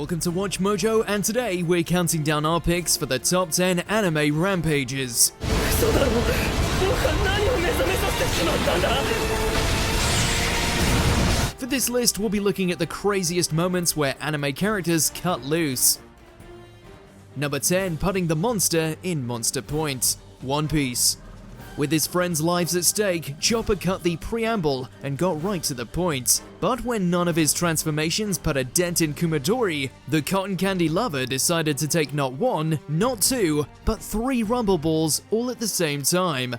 Welcome to WatchMojo, and today we're counting down our picks for the top 10 anime rampages. For this list, we'll be looking at the craziest moments where anime characters cut loose. Number 10, putting the monster in Monster Point. One Piece. With his friends' lives at stake, Chopper cut the preamble and got right to the point. But when none of his transformations put a dent in Kumadori, the cotton candy lover decided to take not one, not two, but 3 rumble balls all at the same time.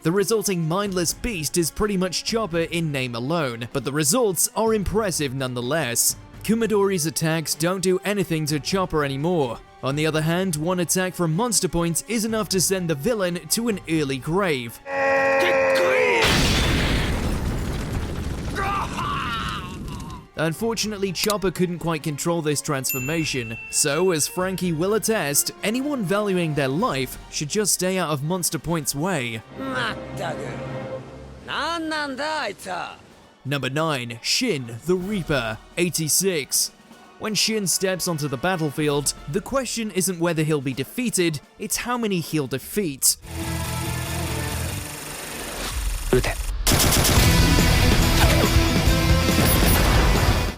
The resulting mindless beast is pretty much Chopper in name alone, but the results are impressive nonetheless. Kumadori's attacks don't do anything to Chopper anymore. On the other hand, one attack from Monster Point is enough to send the villain to an early grave. Unfortunately, Chopper couldn't quite control this transformation, so as Frankie will attest, anyone valuing their life should just stay out of Monster Point's way. Number 9, Shin the Reaper, 86. When Shin steps onto the battlefield, the question isn't whether he'll be defeated, it's how many he'll defeat.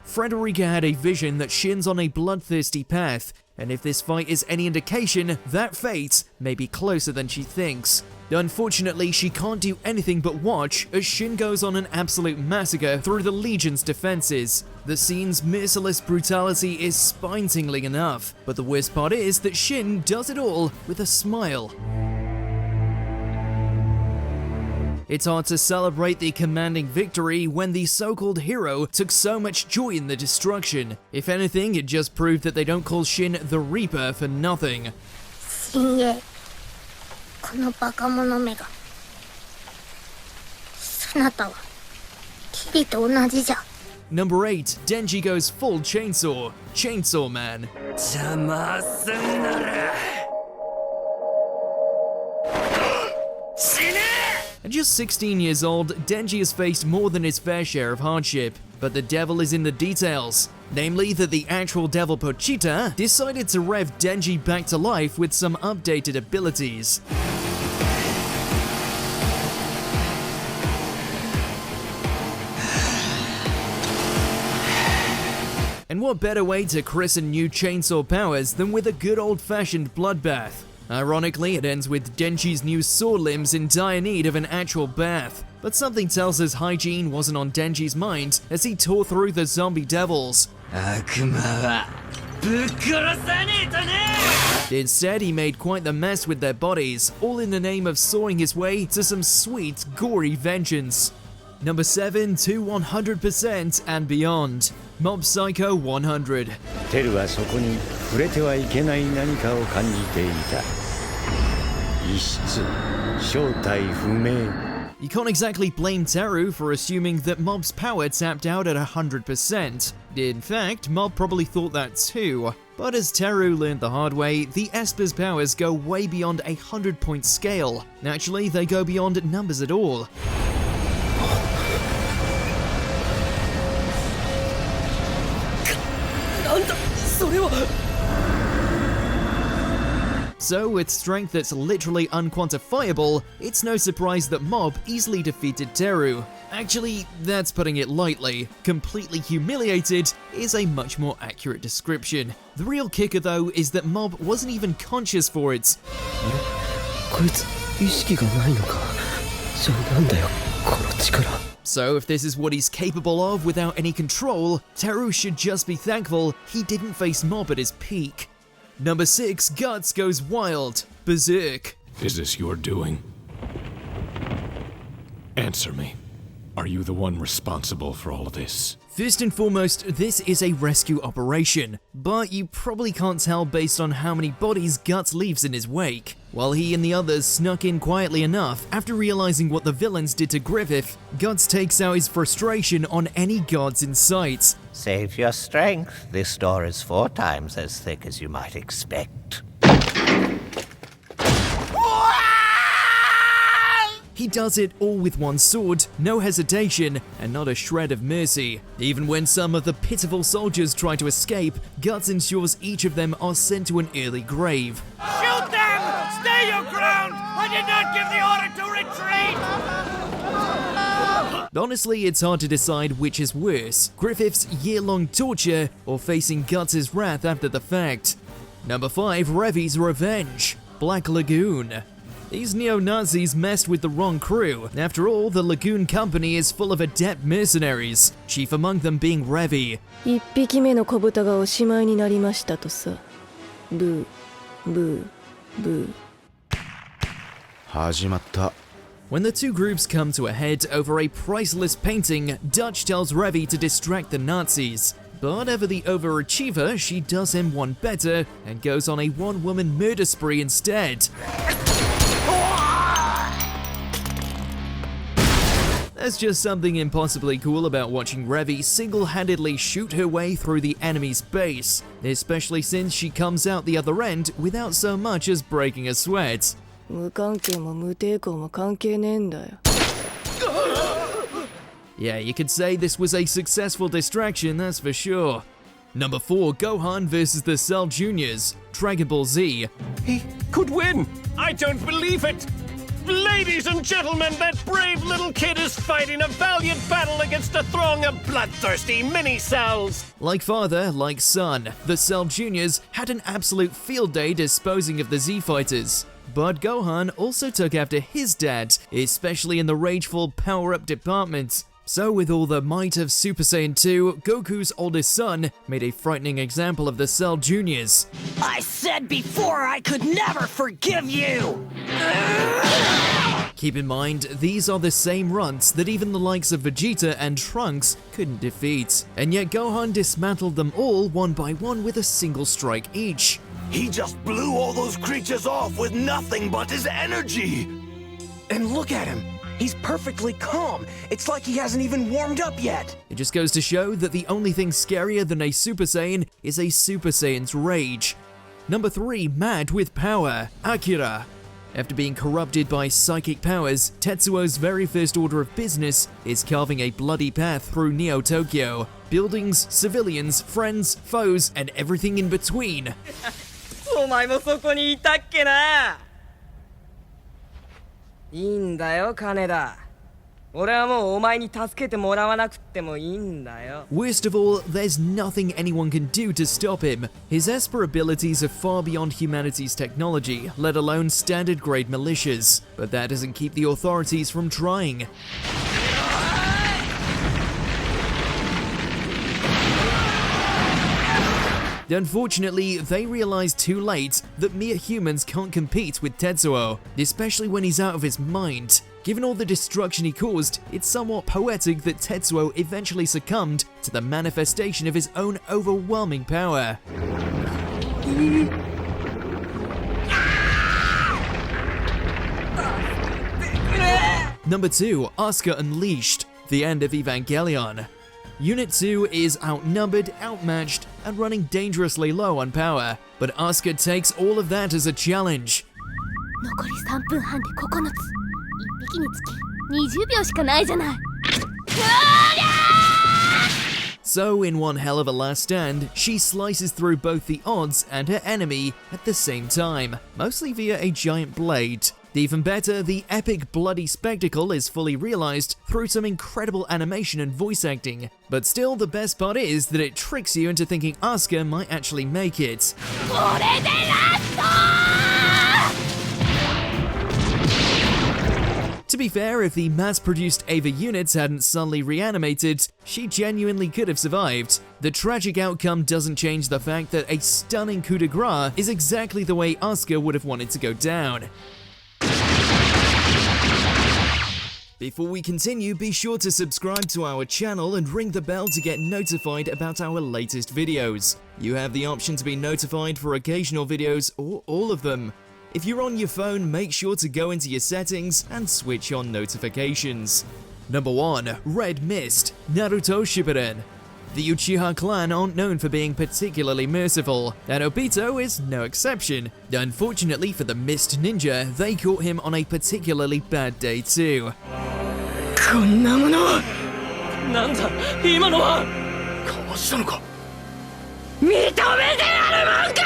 Frederica had a vision that Shin's on a bloodthirsty path, and if this fight is any indication, that fate may be closer than she thinks. Unfortunately, she can't do anything but watch as Shin goes on an absolute massacre through the Legion's defenses. The scene's merciless brutality is spine-tingling enough, but the worst part is that Shin does it all with a smile. It's hard to celebrate the commanding victory when the so-called hero took so much joy in the destruction. If anything, it just proved that they don't call Shin the Reaper for nothing. Number 8, Denji goes full chainsaw. Chainsaw Man. At just 16 years old, Denji has faced more than his fair share of hardship, but the devil is in the details. Namely that the actual devil Pochita decided to rev Denji back to life with some updated abilities. And what better way to christen new chainsaw powers than with a good old-fashioned bloodbath? Ironically, it ends with Denji's new saw limbs in dire need of an actual bath. But something tells us hygiene wasn't on Denji's mind as he tore through the zombie devils. Instead, he made quite the mess with their bodies, all in the name of sawing his way to some sweet, gory vengeance. Number 7 to 100% and beyond. Mob Psycho 100. You can't exactly blame Teru for assuming that Mob's power tapped out at 100%. In fact, Mob probably thought that too. But as Teru learned the hard way, the Esper's powers go way beyond a 100-point scale. Naturally, they go beyond numbers at all. So, with strength that's literally unquantifiable, it's no surprise that Mob easily defeated Teru. Actually, that's putting it lightly. Completely humiliated is a much more accurate description. The real kicker though is that Mob wasn't even conscious for it. So if this is what he's capable of without any control, Teru should just be thankful he didn't face Mob at his peak. Number 6, Guts goes wild. Berserk. Is this your doing? Answer me. Are you the one responsible for all of this? First and foremost, this is a rescue operation, but you probably can't tell based on how many bodies Guts leaves in his wake. While he and the others snuck in quietly enough, after realizing what the villains did to Griffith, Guts takes out his frustration on any guards in sight. Save your strength. This door is 4 times as thick as you might expect. He does it all with one sword, no hesitation, and not a shred of mercy. Even when some of the pitiful soldiers try to escape, Guts ensures each of them are sent to an early grave. Shoot them! Stay your ground! I did not give the order to retreat! Honestly, it's hard to decide which is worse, Griffith's year-long torture or facing Guts' wrath after the fact. Number 5, Revi's Revenge, Black Lagoon. These neo-Nazis messed with the wrong crew. After all, the Lagoon Company is full of adept mercenaries, chief among them being Revi. 一匹目の子豚がおしまいになりましたとさ。ブー、ブー、ブー。始まった。 When the two groups come to a head over a priceless painting, Dutch tells Revi to distract the Nazis. But ever the overachiever, she does him one better and goes on a one-woman murder spree instead. There's just something impossibly cool about watching Revi single-handedly shoot her way through the enemy's base, especially since she comes out the other end without so much as breaking a sweat. 無関係も無抵抗も関係ねえんだよ。 Yeah, you could say this was a successful distraction, that's for sure. Number 4, Gohan vs the Cell Juniors, Dragon Ball Z. He could win! I don't believe it! Ladies and gentlemen, that brave little kid is fighting a valiant battle against a throng of bloodthirsty mini-cells! Like father, like son, the Cell Juniors had an absolute field day disposing of the Z-Fighters. But Gohan also took after his dad, especially in the rageful power-up department. So with all the might of Super Saiyan 2, Goku's oldest son made a frightening example of the Cell Juniors. I said before I could never forgive you! Keep in mind, these are the same runts that even the likes of Vegeta and Trunks couldn't defeat. And yet Gohan dismantled them all one by one with a single strike each. He just blew all those creatures off with nothing but his energy! And look at him! He's perfectly calm. It's like he hasn't even warmed up yet. It just goes to show that the only thing scarier than a Super Saiyan is a Super Saiyan's rage. Number 3, Mad with Power, Akira. After being corrupted by psychic powers, Tetsuo's very first order of business is carving a bloody path through Neo-Tokyo. Buildings, civilians, friends, foes, and everything in between. お前もそこにいたっけな。いいんだよ、金田。俺はもうお前に助けてもらわなくってもいいんだよ。 Worst of all, there's nothing anyone can do to stop him. His Esper abilities are far beyond humanity's technology, let alone standard grade militias. But that doesn't keep the authorities from trying. Unfortunately, they realize too late that mere humans can't compete with Tetsuo, especially when he's out of his mind. Given all the destruction he caused, it's somewhat poetic that Tetsuo eventually succumbed to the manifestation of his own overwhelming power. Number 2, Asuka Unleashed, The End of Evangelion. Unit 2 is outnumbered, outmatched, and running dangerously low on power, but Asuka takes all of that as a challenge. 残り3分半で9つ。1匹につき20秒しかないじゃない。So, in one hell of a last stand, she slices through both the odds and her enemy at the same time, mostly via a giant blade. Even better, the epic bloody spectacle is fully realized through some incredible animation and voice acting. But still, the best part is that it tricks you into thinking Asuka might actually make it. To be fair, if the mass-produced Ava units hadn't suddenly reanimated, she genuinely could have survived. The tragic outcome doesn't change the fact that a stunning coup de grace is exactly the way Asuka would have wanted to go down. Before we continue, be sure to subscribe to our channel and ring the bell to get notified about our latest videos. You have the option to be notified for occasional videos or all of them. If you're on your phone, make sure to go into your settings and switch on notifications. Number 1, Red Mist, Naruto Shippuden. The Uchiha clan aren't known for being particularly merciful, and Obito is no exception. Unfortunately for the Mist Ninja, they caught him on a particularly bad day too. こんなものなんだ今のはかわしたのか 認めてやるもんか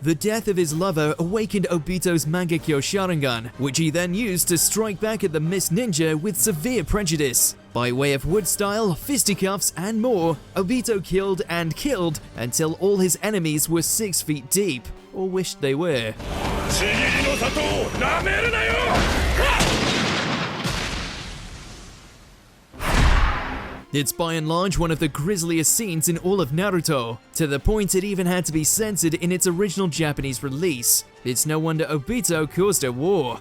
The death of his lover awakened Obito's Mangekyo Sharingan, which he then used to strike back at the Mist Ninja with severe prejudice. By way of wood style, fisticuffs, and more, Obito killed and killed until all his enemies were 6 feet deep, or wished they were. It's by and large one of the grisliest scenes in all of Naruto, to the point it even had to be censored in its original Japanese release. It's no wonder Obito caused a war.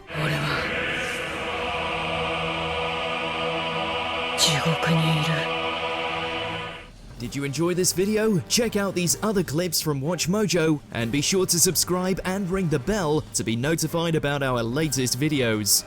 Did you enjoy this video? Check out these other clips from WatchMojo, and be sure to subscribe and ring the bell to be notified about our latest videos.